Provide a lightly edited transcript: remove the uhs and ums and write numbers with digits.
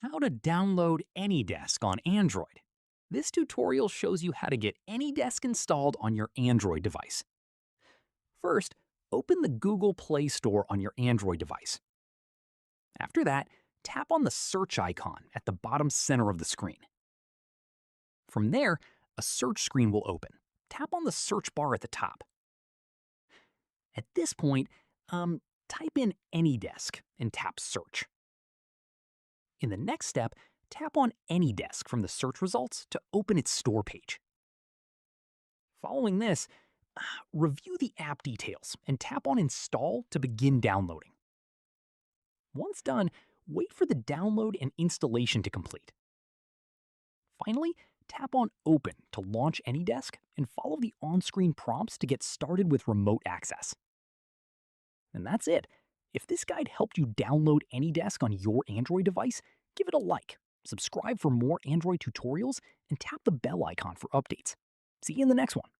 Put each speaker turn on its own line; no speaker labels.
How to download AnyDesk on Android. This tutorial shows you how to get AnyDesk installed on your Android device. First, open the Google Play Store on your Android device. After that, tap on the search icon at the bottom center of the screen. From there, a search screen will open. Tap on the search bar at the top. At this point, type in AnyDesk and tap Search. In the next step, tap on AnyDesk from the search results to open its store page. Following this, review the app details and tap on Install to begin downloading. Once done, wait for the download and installation to complete. Finally, tap on Open to launch AnyDesk and follow the on-screen prompts to get started with remote access. And that's it. If this guide helped you download AnyDesk on your Android device, give it a like, subscribe for more Android tutorials, and tap the bell icon for updates. See you in the next one.